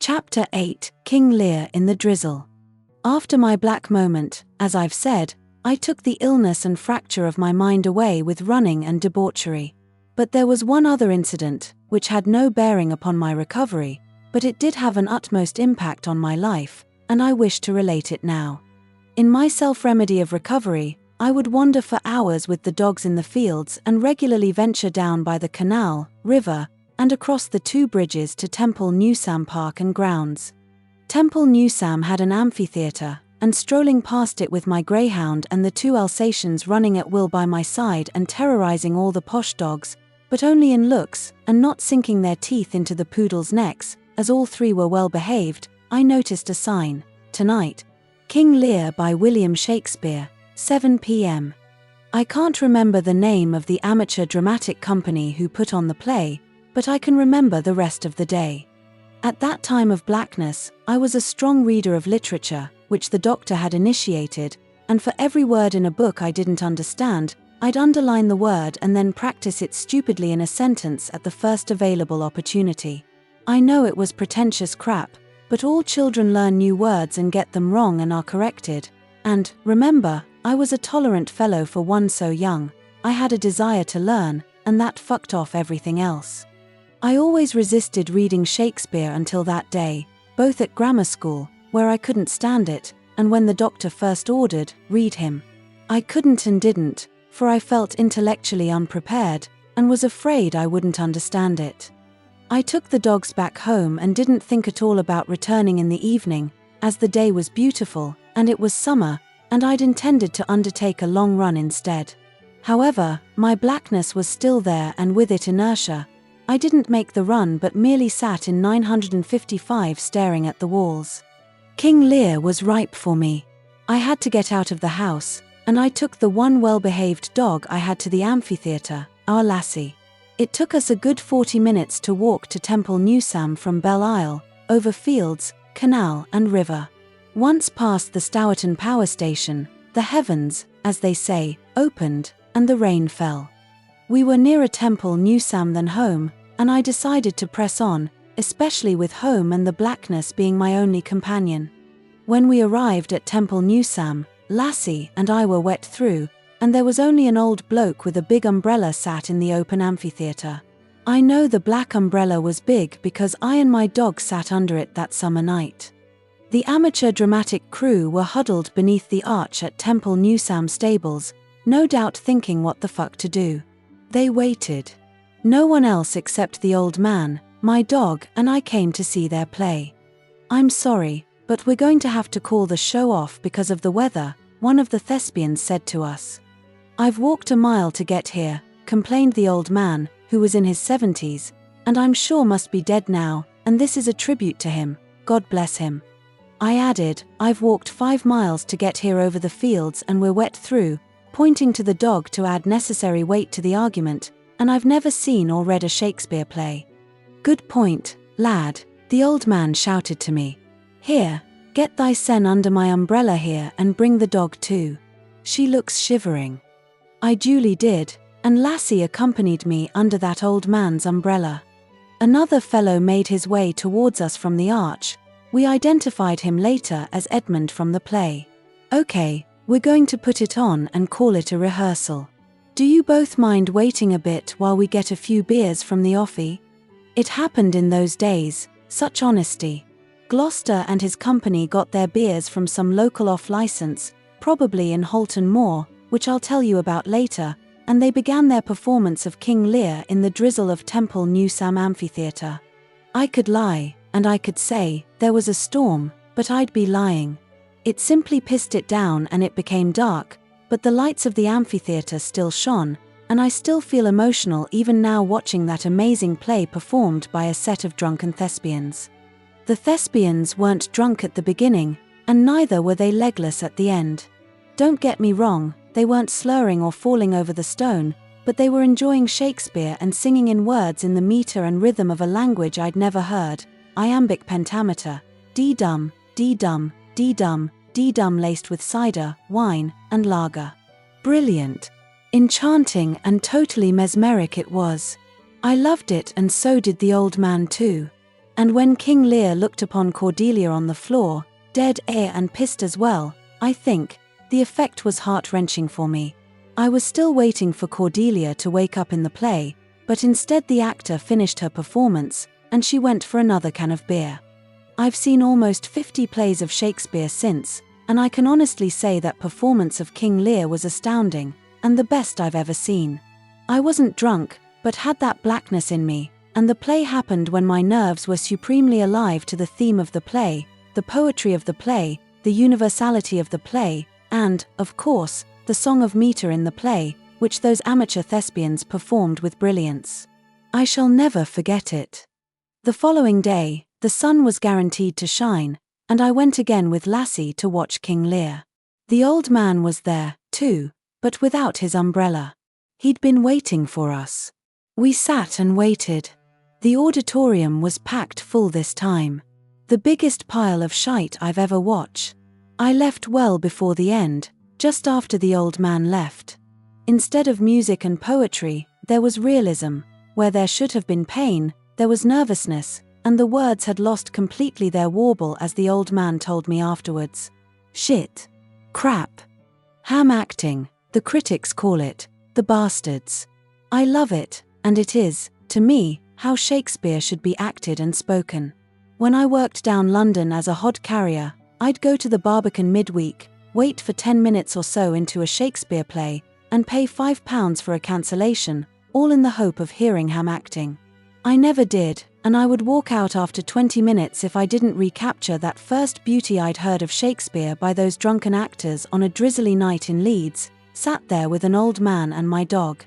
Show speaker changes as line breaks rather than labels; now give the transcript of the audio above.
Chapter 8, King Lear in the Drizzle. After my black moment, as I've said, I took the illness and fracture of my mind away with running and debauchery. But there was one other incident, which had no bearing upon my recovery, but it did have an utmost impact on my life, and I wish to relate it now. In my self-remedy of recovery, I would wander for hours with the dogs in the fields and regularly venture down by the canal, river, and across the 2 bridges to Temple Newsam Park and grounds. Temple Newsam had an amphitheatre, and strolling past it with my greyhound and the 2 Alsatians running at will by my side and terrorising all the posh dogs, but only in looks, and not sinking their teeth into the poodles' necks, as all 3 were well behaved, I noticed a sign, "Tonight, King Lear" by William Shakespeare, 7 p.m. I can't remember the name of the amateur dramatic company who put on the play, but I can remember the rest of the day. At that time of blackness, I was a strong reader of literature, which the doctor had initiated, and for every word in a book I didn't understand, I'd underline the word and then practice it stupidly in a sentence at the first available opportunity. I know it was pretentious crap, but all children learn new words and get them wrong and are corrected. And, remember, I was a tolerant fellow for one so young. I had a desire to learn, and that fucked off everything else. I always resisted reading Shakespeare until that day, both at grammar school, where I couldn't stand it, and when the doctor first ordered, "Read him." I couldn't and didn't, for I felt intellectually unprepared, and was afraid I wouldn't understand it. I took the dogs back home and didn't think at all about returning in the evening, as the day was beautiful, and it was summer, and I'd intended to undertake a long run instead. However, my blackness was still there and with it inertia. I didn't make the run but merely sat in 955 staring at the walls. King Lear was ripe for me. I had to get out of the house, and I took the one well-behaved dog I had to the amphitheatre, our Lassie. It took us a good 40 minutes to walk to Temple Newsam from Belle Isle, over fields, canal and river. Once past the Stourton power station, the heavens, as they say, opened, and the rain fell. We were nearer Temple Newsam than home, and I decided to press on, especially with home and the blackness being my only companion. When we arrived at Temple Newsam, Lassie and I were wet through, and there was only an old bloke with a big umbrella sat in the open amphitheatre. I know the black umbrella was big because I and my dog sat under it that summer night. The amateur dramatic crew were huddled beneath the arch at Temple Newsam stables, no doubt thinking what the fuck to do. They waited. No one else except the old man, my dog, and I came to see their play. "I'm sorry, but we're going to have to call the show off because of the weather," one of the Thespians said to us. "I've walked a mile to get here," complained the old man, who was in his 70s, "and I'm sure must be dead now, and this is a tribute to him, God bless him." I added, "I've walked 5 miles to get here over the fields and we're wet through," pointing to the dog to add necessary weight to the argument, "and I've never seen or read a Shakespeare play." "Good point, lad," the old man shouted to me. "Here, get thy sen under my umbrella here and bring the dog too. She looks shivering." I duly did, and Lassie accompanied me under that old man's umbrella. Another fellow made his way towards us from the arch. We identified him later as Edmund from the play. "Okay, we're going to put it on and call it a rehearsal. Do you both mind waiting a bit while we get a few beers from the offie?" It happened in those days, such honesty. Gloucester and his company got their beers from some local off-license, probably in Holton Moor, which I'll tell you about later, and they began their performance of King Lear in the Drizzle of Temple Newsam Amphitheatre. I could lie, and I could say, there was a storm, but I'd be lying. It simply pissed it down and it became dark, but the lights of the amphitheatre still shone, and I still feel emotional even now watching that amazing play performed by a set of drunken Thespians. The Thespians weren't drunk at the beginning, and neither were they legless at the end. Don't get me wrong, they weren't slurring or falling over the stone, but they were enjoying Shakespeare and singing in words in the meter and rhythm of a language I'd never heard, Iambic pentameter, dee-dum, dee-dum, dee-dum, dee-dum laced with cider, wine, and lager. Brilliant. Enchanting and totally mesmeric it was. I loved it, and so did the old man too. And when King Lear looked upon Cordelia on the floor, dead and pissed as well, I think, the effect was heart-wrenching for me. I was still waiting for Cordelia to wake up in the play, but instead the actor finished her performance, and she went for another can of beer. I've seen almost 50 plays of Shakespeare since, and I can honestly say that performance of King Lear was astounding, and the best I've ever seen. I wasn't drunk, but had that blackness in me, and the play happened when my nerves were supremely alive to the theme of the play, the poetry of the play, the universality of the play, and, of course, the song of meter in the play, which those amateur thespians performed with brilliance. I shall never forget it. The following day, the sun was guaranteed to shine, and I went again with Lassie to watch King Lear. The old man was there, too, but without his umbrella. He'd been waiting for us. We sat and waited. The auditorium was packed full this time. The biggest pile of shite I've ever watched. I left well before the end, just after the old man left. Instead of music and poetry, there was realism. Where there should have been pain, there was nervousness, and the words had lost completely their warble, as the old man told me afterwards. Shit. Crap. Ham acting, the critics call it, the bastards. I love it, and it is, to me, how Shakespeare should be acted and spoken. When I worked down London as a hod carrier, I'd go to the Barbican midweek, wait for 10 minutes or so into a Shakespeare play, and pay £5 for a cancellation, all in the hope of hearing ham acting. I never did, and I would walk out after 20 minutes if I didn't recapture that first beauty I'd heard of Shakespeare by those drunken actors on a drizzly night in Leeds, sat there with an old man and my dog,